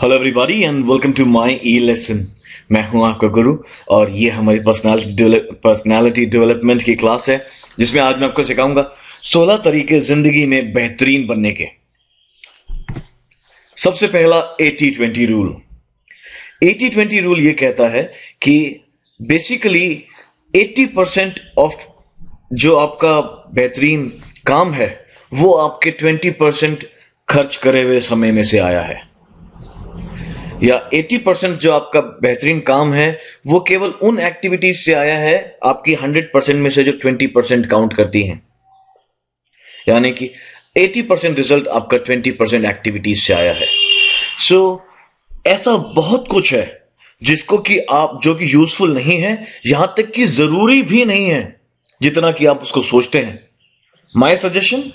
Hello everybody and welcome to my e lesson. मैं हूं आपका गुरु और ये हमारी पर्सनालिटी डेवलपमेंट की क्लास है जिसमें आज मैं आपको सिखाऊंगा 16 तरीके जिंदगी में बेहतरीन बनने के। सबसे पहला 80-20 रूल। 80-20 रूल ये कहता है कि बेसिकली 80% ऑफ जो आपका बेहतरीन काम है वो आपके 20% खर्च करे हुए समय में से आया है, या 80% जो आपका बेहतरीन काम है वो केवल उन एक्टिविटीज से आया है आपकी 100% में से जो 20% काउंट करती हैं। यानी कि 80% रिजल्ट आपका 20% एक्टिविटीज से आया है। ऐसा बहुत कुछ है जिसको कि आप जो कि यूजफुल नहीं है, यहां तक कि जरूरी भी नहीं है जितना कि आप उसको सोचते हैं। माय सजेशन,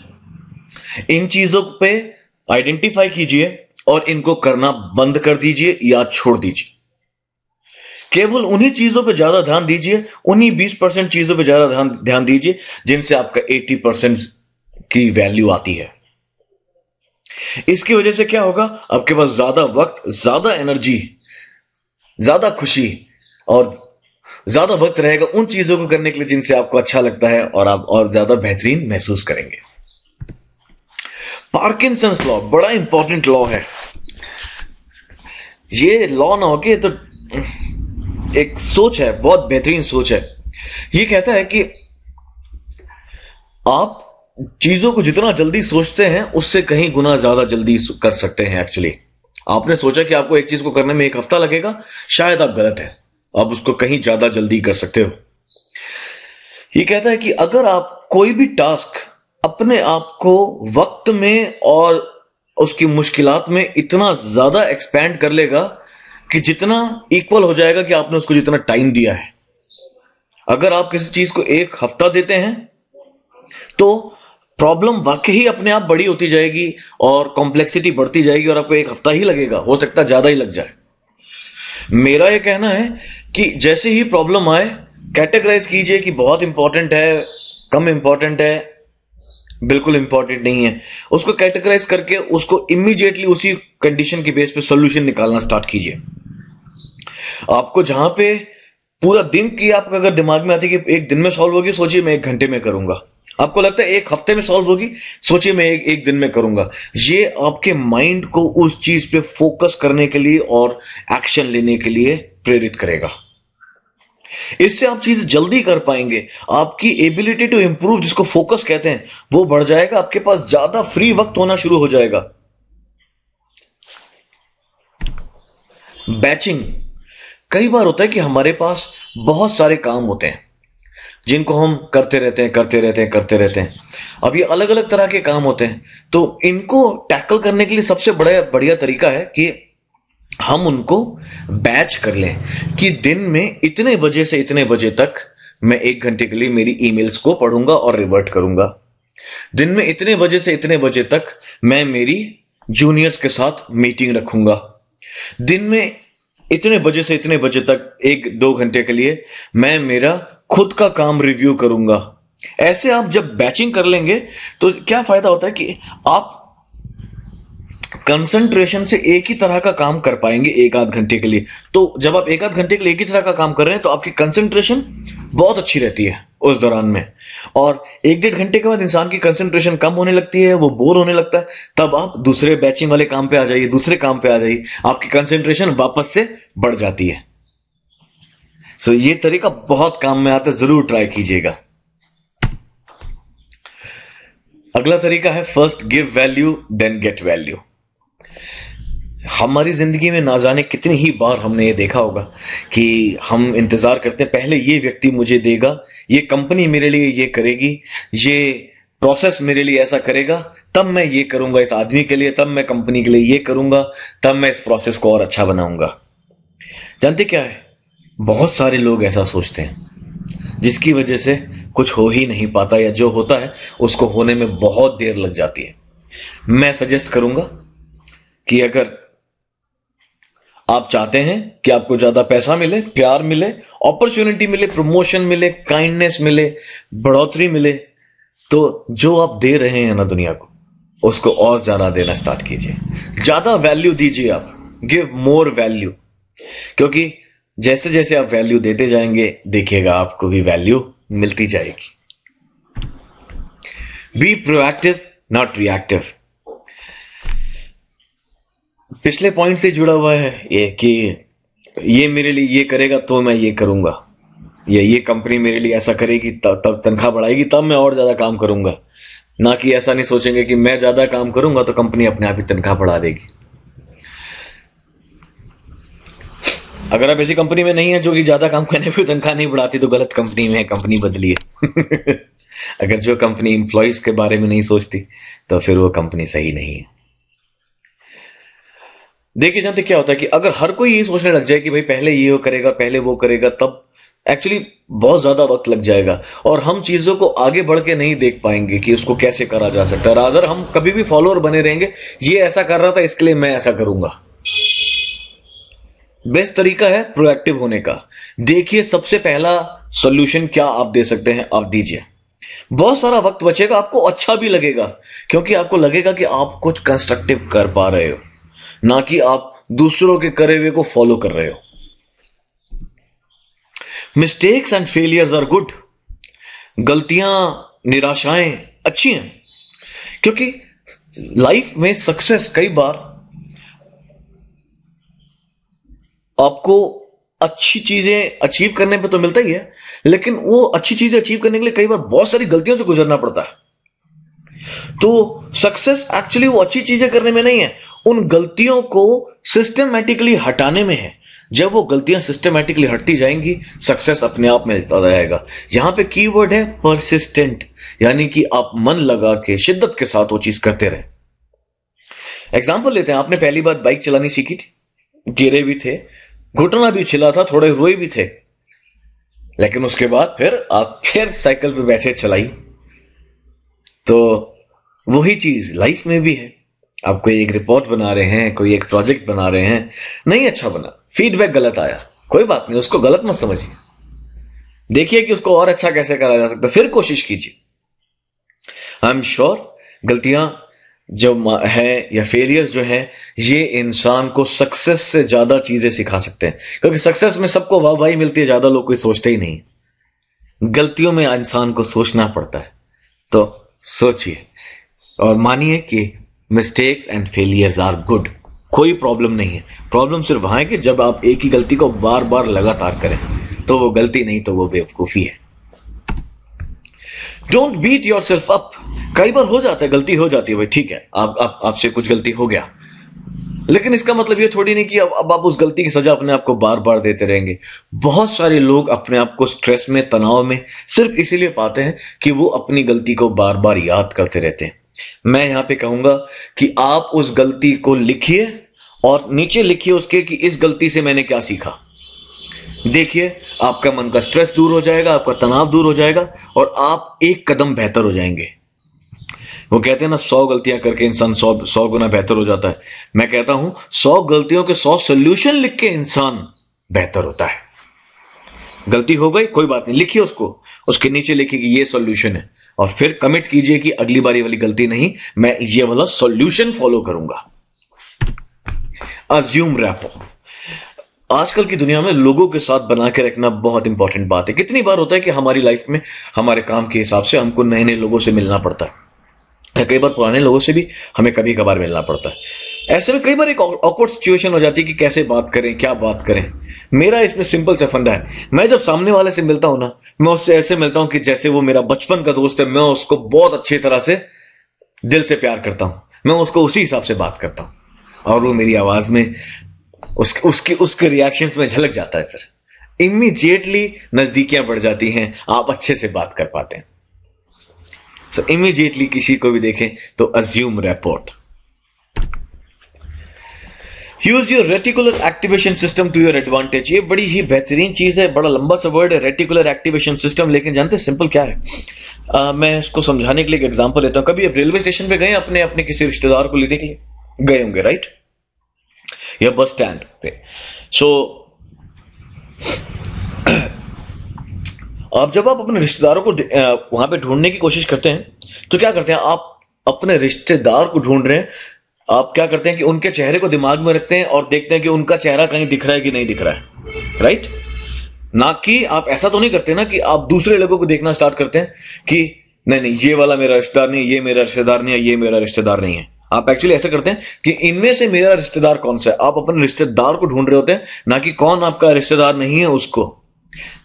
इन चीजों पे आइडेंटिफाई कीजिए और इनको करना बंद कर दीजिए या छोड़ दीजिए। केवल उन्हीं चीजों पे ज्यादा ध्यान दीजिए, उन्हीं 20% चीजों पे ज्यादा ध्यान दीजिए जिनसे आपका 80% की वैल्यू आती है। इसकी वजह से क्या होगा, आपके पास ज्यादा वक्त, ज्यादा एनर्जी, ज्यादा खुशी और ज्यादा वक्त रहेगा उन चीजों को करने के लिए जिनसे आपको अच्छा लगता है और आप और ज्यादा बेहतरीन महसूस करेंगे। पार्किंसंस लॉ बड़ा इंपॉर्टेंट लॉ है। ये लॉ ना हो के तो एक सोच है, बहुत बेहतरीन सोच है। ये कहता है कि आप चीजों को जितना जल्दी सोचते हैं उससे कहीं गुना ज्यादा जल्दी कर सकते हैं। एक्चुअली आपने सोचा कि आपको एक चीज को करने में 1 हफ्ता लगेगा, शायद आप गलत है, आप उसको कहीं ज्यादा जल्दी कर सकते हो। ये कहता है कि अगर आप कोई भी टास्क अपने आप को वक्त में और उसकी मुश्किलात में इतना ज्यादा एक्सपैंड कर लेगा कि जितना इक्वल हो जाएगा कि आपने उसको जितना टाइम दिया है। अगर आप किसी चीज को 1 हफ्ता देते हैं तो प्रॉब्लम वाकई अपने आप बड़ी होती जाएगी और कॉम्प्लेक्सिटी बढ़ती जाएगी और आपको 1 हफ्ता ही लगेगा, हो सकता है ज्यादा ही लग जाए। मेरा यह कहना है कि जैसे ही प्रॉब्लम आए कैटेगराइज कीजिए कि बहुत इंपॉर्टेंट है, कम इंपॉर्टेंट है, बिल्कुल इंपॉर्टेंट नहीं है। उसको कैटेगराइज करके उसको इमीडिएटली उसी कंडीशन की बेस पे सॉल्यूशन निकालना स्टार्ट कीजिए। आपको जहां पे पूरा दिन की आपका अगर दिमाग में आती है कि 1 दिन में सॉल्व होगी, सोचिए मैं 1 घंटे में करूंगा। आपको लगता है 1 हफ्ते में सॉल्व होगी, सोचिए मैं एक दिन में करूंगा। ये आपके माइंड को उस चीज पे फोकस करने के लिए और एक्शन लेने के लिए प्रेरित करेगा। इससे आप चीज जल्दी कर पाएंगे, आपकी एबिलिटी टू इंप्रूव, जिसको फोकस कहते हैं, वो बढ़ जाएगा। आपके पास ज्यादा फ्री वक्त होना शुरू हो जाएगा। बैचिंग, कई बार होता है कि हमारे पास बहुत सारे काम होते हैं जिनको हम करते रहते हैं। अब ये अलग अलग तरह के काम होते हैं, तो इनको टैकल करने के लिए सबसे बढ़िया तरीका है कि हम उनको बैच कर लें कि दिन में इतने बजे से इतने बजे तक मैं 1 घंटे के लिए मेरी ईमेल्स को पढ़ूंगा और रिवर्ट करूंगा। दिन में इतने बजे से इतने बजे तक मैं मेरी जूनियर्स के साथ मीटिंग रखूंगा। दिन में इतने बजे से इतने बजे तक 1-2 घंटे के लिए मैं मेरा खुद का काम रिव्यू करूंगा। ऐसे आप जब बैचिंग कर लेंगे तो क्या फायदा होता है कि आप कंसंट्रेशन से एक ही तरह का काम कर पाएंगे 1-8 घंटे के लिए। तो जब आप 1-8 घंटे के लिए एक ही तरह का काम कर रहे हैं तो आपकी कंसंट्रेशन बहुत अच्छी रहती है उस दौरान में, और 1-1.5 घंटे के बाद इंसान की कंसंट्रेशन कम होने लगती है, वो बोर होने लगता है। तब आप दूसरे बैचिंग वाले काम पे आ जाइए, दूसरे काम पे आ जाइए, आपकी कंसंट्रेशन वापस से बढ़ जाती है। ये तरीका बहुत काम में आता है, जरूर ट्राई कीजिएगा। अगला तरीका है first give value then get value. हमारी जिंदगी में ना जाने कितनी ही बार हमने ये देखा होगा कि हम इंतजार करते हैं पहले ये व्यक्ति मुझे देगा, ये कंपनी मेरे लिए ये करेगी, ये प्रोसेस मेरे लिए ऐसा करेगा, तब मैं ये करूंगा इस आदमी के लिए, तब मैं कंपनी के लिए ये करूंगा, तब मैं इस प्रोसेस को और अच्छा बनाऊंगा। जानते क्या है, बहुत सारे लोग ऐसा सोचते हैं जिसकी वजह से कुछ हो ही नहीं पाता, या जो होता है उसको होने में बहुत देर लग जाती है। मैं सजेस्ट करूंगा कि अगर आप चाहते हैं कि आपको ज्यादा पैसा मिले, प्यार मिले, अपॉर्चुनिटी मिले, प्रमोशन मिले, काइंडनेस मिले, बढ़ोतरी मिले, तो जो आप दे रहे हैं ना दुनिया को, उसको और ज्यादा देना स्टार्ट कीजिए। ज्यादा वैल्यू दीजिए आप। गिव मोर वैल्यू, क्योंकि जैसे जैसे आप वैल्यू देते जाएंगे देखिएगा आपको भी वैल्यू मिलती जाएगी। Be proactive not reactive. पिछले पॉइंट से जुड़ा हुआ है ये कि ये मेरे लिए ये करेगा तो मैं ये करूंगा, या ये कंपनी मेरे लिए ऐसा करेगी तब तनख्वाह बढ़ाएगी तब मैं और ज्यादा काम करूंगा। ना कि ऐसा नहीं सोचेंगे कि मैं ज्यादा काम करूंगा तो कंपनी अपने आप ही तनख्वाह बढ़ा देगी। अगर आप ऐसी कंपनी में नहीं है जो कि ज्यादा काम करने पे तनख्वाह नहीं बढ़ाती तो गलत कंपनी में है, कंपनी बदलिए। अगर जो कंपनी इंप्लॉइज के बारे में नहीं सोचती तो फिर वो कंपनी सही नहीं है। देखिए जानते क्या होता है कि अगर हर कोई ये सोचने लग जाए कि भाई पहले ये करेगा पहले वो करेगा, तब एक्चुअली बहुत ज्यादा वक्त लग जाएगा और हम चीजों को आगे बढ़ के नहीं देख पाएंगे कि उसको कैसे करा जा सकता है। रादर हम कभी भी फॉलोअर बने रहेंगे, ये ऐसा कर रहा था इसके लिए मैं ऐसा करूंगा। बेस्ट तरीका है प्रोएक्टिव होने का। देखिए सबसे पहला सॉल्यूशन क्या आप दे सकते हैं, आप दीजिए। बहुत सारा वक्त बचेगा, आपको अच्छा भी लगेगा क्योंकि आपको लगेगा कि आप कुछ कंस्ट्रक्टिव कर पा रहे हो, ना कि आप दूसरों के करे हुए को फॉलो कर रहे हो। Mistakes and failures are good. गलतियां निराशाएं अच्छी हैं, क्योंकि लाइफ में सक्सेस कई बार आपको अच्छी चीजें अचीव करने पे तो मिलता ही है, लेकिन वो अच्छी चीजें अचीव करने के लिए कई बार बहुत सारी गलतियों से गुजरना पड़ता है। तो सक्सेस एक्चुअली वो अच्छी चीजें करने में नहीं है, उन गलतियों को सिस्टमैटिकली हटाने में है। जब वो गलतियां सिस्टमैटिकली हटती जाएंगी सक्सेस अपने आप मिलता जाएगा। यहां पे कीवर्ड है परसिस्टेंट, यानी कि आप मन लगा के शिद्दत के साथ वो चीज करते रहे। एग्जाम्पल लेते हैं, आपने पहली बार बाइक चलानी सीखी थी, गिरे भी थे, घुटना भी छिला था, थोड़े रोए भी थे, लेकिन उसके बाद फिर आप फिर साइकिल पे बैठे चलाई। तो वही चीज लाइफ में भी है। आप कोई एक रिपोर्ट बना रहे हैं, कोई एक प्रोजेक्ट बना रहे हैं, नहीं अच्छा बना, फीडबैक गलत आया, कोई बात नहीं, उसको गलत मत समझिए, देखिए कि उसको और अच्छा कैसे करा जा सकता है, फिर कोशिश कीजिए। आई एम श्योर गलतियां जो है या फेलियर्स जो है ये इंसान को सक्सेस से ज्यादा चीजें सिखा सकते हैं, क्योंकि सक्सेस में सबको वाहवाही मिलती है, ज्यादा लोग कोई सोचते ही नहीं। गलतियों में इंसान को सोचना पड़ता है, तो सोचिए और मानिए कि mistakes and failures are good. कोई प्रॉब्लम नहीं है, प्रॉब्लम सिर्फ वहां है कि जब आप एक ही गलती को बार बार लगातार करें तो वो गलती नहीं तो वो बेवकूफी है। Don't beat yourself up. कई बार हो जाता है, गलती हो जाती है भाई, ठीक है, आपसे कुछ गलती हो गया, लेकिन इसका मतलब ये थोड़ी नहीं कि अब आप उस गलती की सजा अपने आप को बार बार देते रहेंगे। बहुत सारे लोग अपने आप को स्ट्रेस में, तनाव में सिर्फ इसीलिए पाते हैं कि वो अपनी गलती को बार बार याद करते रहते हैं। मैं यहां पे कहूंगा कि आप उस गलती को लिखिए और नीचे लिखिए उसके कि इस गलती से मैंने क्या सीखा। देखिए आपका मन का स्ट्रेस दूर हो जाएगा, आपका तनाव दूर हो जाएगा और आप एक कदम बेहतर हो जाएंगे। वो कहते हैं ना 100 गलतियां करके इंसान 100 गुना बेहतर हो जाता है। मैं कहता हूं 100 गलतियों के 100 सोल्यूशन लिख के इंसान बेहतर होता है। गलती हो गई कोई बात नहीं, लिखिए उसको, उसके नीचे लिखिए कि ये सॉल्यूशन है और फिर कमिट कीजिए कि अगली बारी वाली गलती नहीं, मैं ये वाला सॉल्यूशन फॉलो करूंगा। Assume rapport. आजकल की दुनिया में लोगों के साथ बना के रखना बहुत इंपॉर्टेंट बात है। कितनी बार होता है कि हमारी लाइफ में हमारे काम के हिसाब से हमको नए नए लोगों से मिलना पड़ता है, कई बार पुराने लोगों से भी हमें कभी कभार मिलना पड़ता है। ऐसे में कई बार एक ऑकवर्ड सिचुएशन हो जाती है कि कैसे बात करें, क्या बात करें। मेरा इसमें सिंपल सा फंडा है, मैं जब सामने वाले से मिलता हूं ना, मैं उससे ऐसे मिलता हूं कि जैसे वो मेरा बचपन का दोस्त है। मैं उसको बहुत अच्छी तरह से दिल से प्यार करता हूं, मैं उसको उसी हिसाब से बात करता हूं और वो मेरी आवाज में उसके रिएक्शंस में झलक जाता है। फिर इमीडिएटली नजदीकियां बढ़ जाती हैं, आप अच्छे से बात कर पाते हैं। सो इमीडिएटली किसी को भी देखें तो assume rapport. Use your reticular activation system to your advantage. ये बड़ी ही बेहतरीन चीज है, बड़ा लंबा सा वर्ड है रेटिकुलर एक्टिवेशन सिस्टम, लेकिन जानते सिंपल क्या है। मैं इसको समझाने के लिए एक एग्जांपल लेता हूं। कभी आप रेलवे स्टेशन पे गए, अपने अपने किसी रिश्तेदार को लेने के लिए गए होंगे, राइट, या बस स्टैंड पे। सो जब आप अपने रिश्तेदारों को वहां पे ढूंढने की कोशिश करते हैं तो क्या करते हैं, आप अपने रिश्तेदार को ढूंढ रहे हैं आप क्या करते हैं कि उनके चेहरे को दिमाग में रखते हैं और देखते हैं कि उनका चेहरा कहीं दिख रहा है कि नहीं दिख रहा है, राइट? ना कि आप ऐसा तो नहीं करते ना कि आप दूसरे लोगों को देखना स्टार्ट करते हैं कि नहीं नहीं ये वाला मेरा रिश्तेदार नहीं, ये मेरा रिश्तेदार नहीं है, ये मेरा रिश्तेदार नहीं है। आप एक्चुअली ऐसा करते हैं कि इनमें से मेरा रिश्तेदार कौन सा है। आप अपने रिश्तेदार को ढूंढ रहे होते हैं, ना कि कौन आपका रिश्तेदार नहीं है उसको।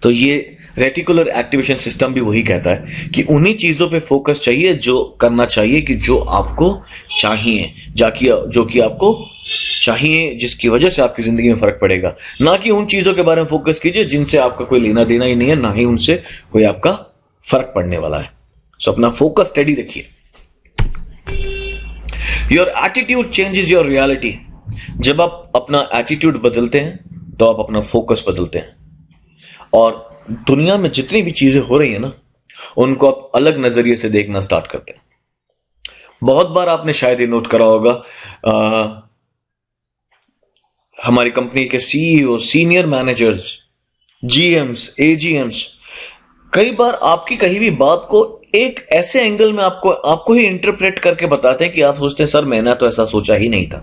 तो ये रेटिकुलर एक्टिवेशन सिस्टम भी वही कहता है कि उन्हीं चीजों पे फोकस चाहिए जो करना चाहिए, कि जो आपको चाहिए, जो कि आपको चाहिए, जिसकी वजह से आपकी जिंदगी में फर्क पड़ेगा। ना कि उन चीजों के बारे में फोकस कीजिए जिनसे आपका कोई लेना देना ही नहीं है, ना ही उनसे कोई आपका फर्क पड़ने वाला है। सो अपना फोकस स्टडी रखिए। Your attitude changes your reality. जब आप अपना एटीट्यूड बदलते हैं तो आप अपना फोकस बदलते हैं, और दुनिया में जितनी भी चीजें हो रही है ना, उनको आप अलग नजरिए से देखना स्टार्ट करते हैं। बहुत बार आपने शायद ये नोट करा होगा, हमारी कंपनी के सीईओ, सीनियर मैनेजर्स, जीएम्स, एजीएम्स कई बार आपकी कही हुई बात को एक ऐसे एंगल में आपको ही इंटरप्रेट करके बताते हैं कि आप सोचते हैं सर मैंने तो ऐसा सोचा ही नहीं था।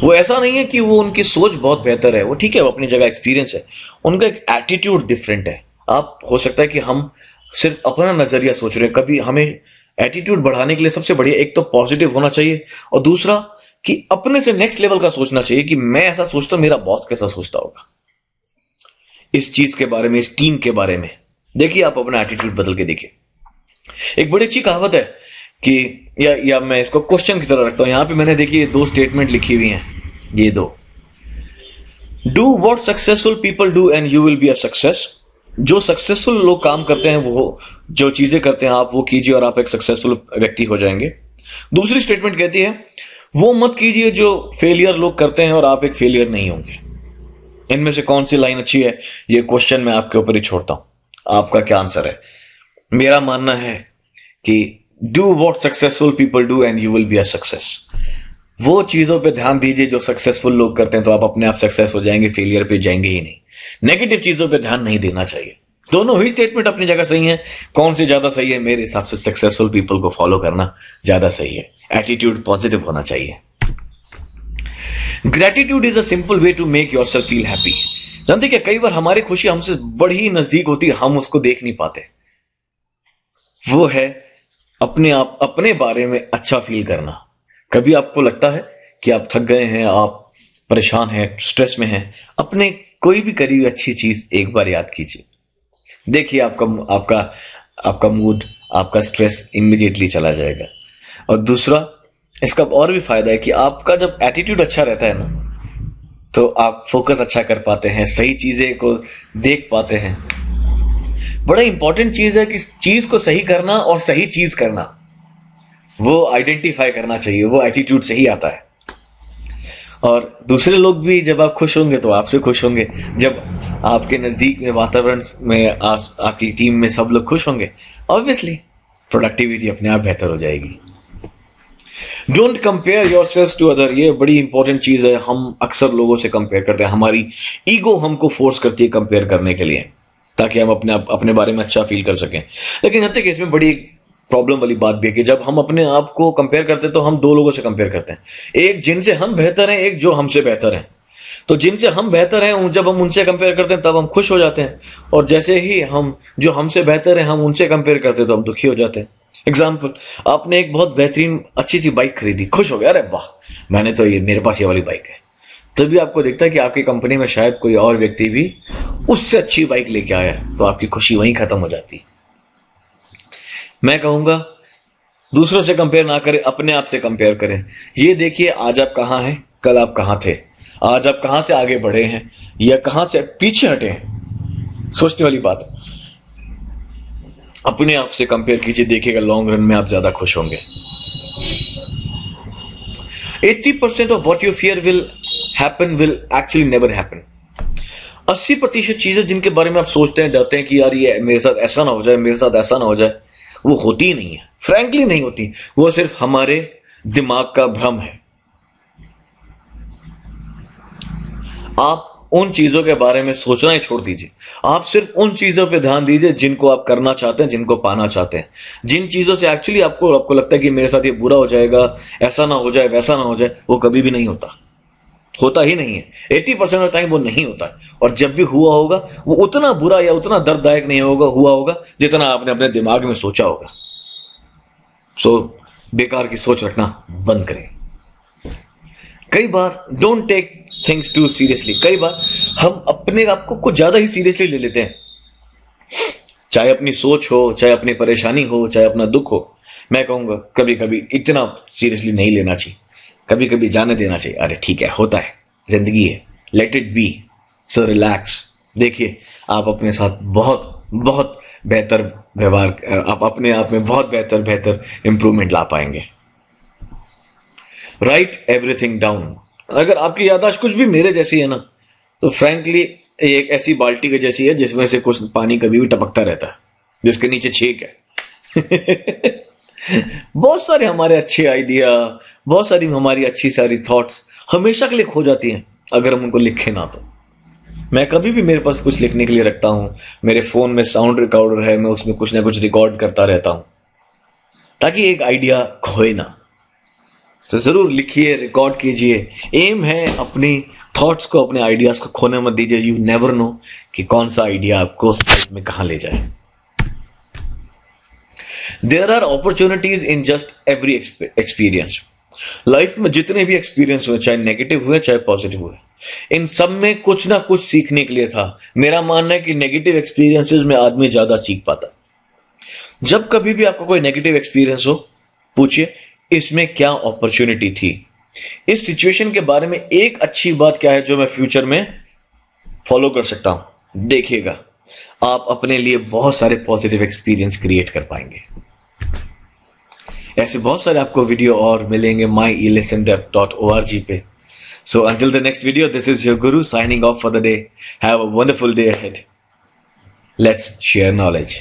वो ऐसा नहीं है कि वो उनकी सोच बहुत बेहतर है, वो ठीक है, वो अपनी जगह एक्सपीरियंस है, उनका एक एटीट्यूड डिफरेंट है। आप हो सकता है कि हम सिर्फ अपना नजरिया सोच रहे हैं। कभी हमें एटीट्यूड बढ़ाने के लिए सबसे बढ़िया एक तो पॉजिटिव होना चाहिए, और दूसरा कि अपने से नेक्स्ट लेवल का सोचना चाहिए कि मैं ऐसा सोचता हूं, मेरा बॉस कैसा सोचता होगा इस चीज के बारे में, इस टीम के बारे में। देखिए, आप अपना एटीट्यूड बदल के देखिए। एक बड़ी अच्छी कहावत है कि या मैं इसको क्वेश्चन की तरह रखता हूं। यहां पे मैंने देखिए 2 स्टेटमेंट लिखी हुई हैं, ये 2। Do what successful people do and you will be a success. जो सक्सेसफुल लोग काम करते हैं, वो जो चीजें करते हैं आप वो कीजिए और आप एक सक्सेसफुल व्यक्ति हो जाएंगे। दूसरी स्टेटमेंट कहती है वो मत कीजिए जो फेलियर लोग करते हैं और आप एक फेलियर नहीं होंगे। इनमें से कौन सी लाइन अच्छी है, ये क्वेश्चन मैं आपके ऊपर ही छोड़ता हूं, आपका क्या आंसर है। मेरा मानना है कि do what successful people do and you will be a success. वो चीजों पे ध्यान दीजिए जो सक्सेसफुल लोग करते हैं, तो आप अपने आप सक्सेस हो जाएंगे, फेलियर पे जाएंगे ही नहीं। नेगेटिव चीजों पे ध्यान नहीं देना चाहिए। दोनों ही स्टेटमेंट अपनी जगह सही है। कौन सी ज्यादा सही है? मेरे हिसाब से सक्सेसफुल पीपल को फॉलो करना ज्यादा सही है। एटीट्यूड पॉजिटिव होना चाहिए। Gratitude is a simple way to make yourself feel happy. जानते क्या, कई बार हमारी खुशी हमसे बड़ी ही नजदीक होती है, हम उसको देख नहीं पाते। वो है अपने आप, अपने बारे में अच्छा फील करना। कभी आपको लगता है कि आप थक गए हैं, आप परेशान हैं, स्ट्रेस में हैं, अपने कोई भी करी हुई अच्छी चीज एक बार याद कीजिए। देखिए आपका मूड, आपका स्ट्रेस इमीडिएटली चला जाएगा। और दूसरा, इसका और भी फायदा है कि आपका जब एटीट्यूड अच्छा रहता है ना, तो आप फोकस अच्छा कर पाते हैं, सही चीजें को देख पाते हैं। बड़ा इंपॉर्टेंट चीज है कि चीज को सही करना और सही चीज करना, वो आइडेंटिफाई करना चाहिए। वो एटीट्यूड से ही आता है। और दूसरे लोग भी जब आप खुश होंगे तो आपसे खुश होंगे। जब आपके नजदीक में वातावरण में आपकी टीम में सब लोग खुश होंगे, ऑब्वियसली प्रोडक्टिविटी अपने आप बेहतर हो जाएगी। Don't compare yourself to other. ये बड़ी इंपॉर्टेंट चीज है। हम अक्सर लोगों से कंपेयर करते हैं, हमारी ईगो हमको फोर्स करती है कंपेयर करने के लिए, ताकि हम अपने बारे में अच्छा फील कर सकें। लेकिन जब तक इसमें बड़ी प्रॉब्लम वाली बात भी है कि जब हम अपने आप को कंपेयर करते हैं तो हम 2 लोगों से कंपेयर करते हैं, एक जिनसे हम बेहतर हैं, एक जो हमसे बेहतर हैं। तो जिनसे हम बेहतर हैं, जब हम उनसे कंपेयर करते हैं तब हम खुश हो जाते हैं, और जैसे ही हम जो हमसे बेहतर हैं हम उनसे कंपेयर करते हैं तो हम दुखी हो जाते हैं। एग्जाम्पल, आपने एक बहुत बेहतरीन अच्छी सी बाइक खरीदी, खुश हो गया, अरे वाह मैंने तो मेरे पास ये वाली बाइक है। तभी आपको दिखता है कि आपकी कंपनी में शायद कोई और व्यक्ति भी उससे अच्छी बाइक लेके आया है, तो आपकी खुशी वहीं खत्म हो जाती है। मैं कहूंगा दूसरों से कंपेयर ना करें, अपने आप से कंपेयर करें। ये देखिए आज आप कहां हैं, कल आप कहां थे, आज आप कहां से आगे बढ़े हैं या कहां से पीछे हटे हैं। सोचने वाली बात है। अपने आप से कंपेयर कीजिए, देखिएगा लॉन्ग रन में आप ज्यादा खुश होंगे। 80% of what you fear will happen will actually never happen. 80% चीजें जिनके बारे में आप सोचते हैं, डरते हैं कि यार ये मेरे साथ ऐसा ना हो जाए, मेरे साथ ऐसा ना हो जाए, वो होती ही नहीं है। फ्रैंकली नहीं होती। वो सिर्फ हमारे दिमाग का भ्रम है। आप उन चीजों के बारे में सोचना ही छोड़ दीजिए। आप सिर्फ उन चीजों पे ध्यान दीजिए जिनको आप करना चाहते हैं, जिनको पाना चाहते हैं। जिन चीजों से एक्चुअली आपको लगता है कि मेरे साथ ये बुरा हो जाएगा, ऐसा ना हो जाए, वैसा ना हो जाए, वो कभी भी नहीं होता ही नहीं है। 80% ऑफ टाइम वो नहीं होता है। और जब भी हुआ होगा वो उतना बुरा या उतना दर्ददायक नहीं हुआ होगा जितना आपने अपने दिमाग में सोचा होगा। सो बेकार की सोच रखना बंद करें। कई बार don't take things too seriously. कई बार हम अपने आप को कुछ ज्यादा ही सीरियसली ले लेते हैं, चाहे अपनी सोच हो, चाहे अपनी परेशानी हो, चाहे अपना दुख हो। मैं कहूंगा कभी कभी इतना सीरियसली नहीं लेना चाहिए, कभी कभी जाने देना चाहिए। अरे ठीक है, होता है, जिंदगी है, let it be. So relax. देखिए आप अपने साथ बहुत बहुत बेहतर व्यवहार, आप अपने आप में बहुत बेहतर इंप्रूवमेंट ला पाएंगे। Right everything down. अगर आपकी याददाश्त कुछ भी मेरे जैसी है ना, तो फ्रैंकली एक ऐसी बाल्टी के जैसी है जिसमें से कुछ पानी कभी भी टपकता रहता है, जिसके नीचे छेक है। बहुत सारे हमारे अच्छे आइडिया, बहुत सारी हमारी अच्छी सारी थॉट्स हमेशा के लिए खो जाती हैं अगर हम उनको लिखे ना तो। मैं कभी भी मेरे पास कुछ लिखने के लिए रखता हूं, मेरे फोन में साउंड रिकॉर्डर है, मैं उसमें कुछ ना कुछ रिकॉर्ड करता रहता हूं ताकि एक आइडिया खोए ना। तो जरूर लिखिए, रिकॉर्ड कीजिए। एम है अपनी थॉट्स को, अपने आइडियाज को खोने मत दीजिए। यू नेवर नो कि कौन सा आइडिया आपको लाइफ में कहां ले जाए। There are opportunities in just every experience. Life में जितने भी एक्सपीरियंस हुए, चाहे नेगेटिव हुए चाहे पॉजिटिव हुए, इन सब में कुछ ना कुछ सीखने के लिए था। मेरा मानना है कि नेगेटिव एक्सपीरियंसेस में आदमी ज्यादा सीख पाता। जब कभी भी आपको कोई नेगेटिव एक्सपीरियंस हो, पूछिए इसमें क्या अपॉर्चुनिटी थी, इस सिचुएशन के बारे में एक अच्छी बात क्या है जो मैं फ्यूचर में फॉलो कर सकता हूं। देखिएगा आप अपने लिए बहुत सारे पॉजिटिव एक्सपीरियंस क्रिएट कर पाएंगे। ऐसे बहुत सारे आपको वीडियो और मिलेंगे myelessondepth.org पे। So until the next video, this is your Guru signing off for the day. Have a wonderful day ahead. Let's share knowledge.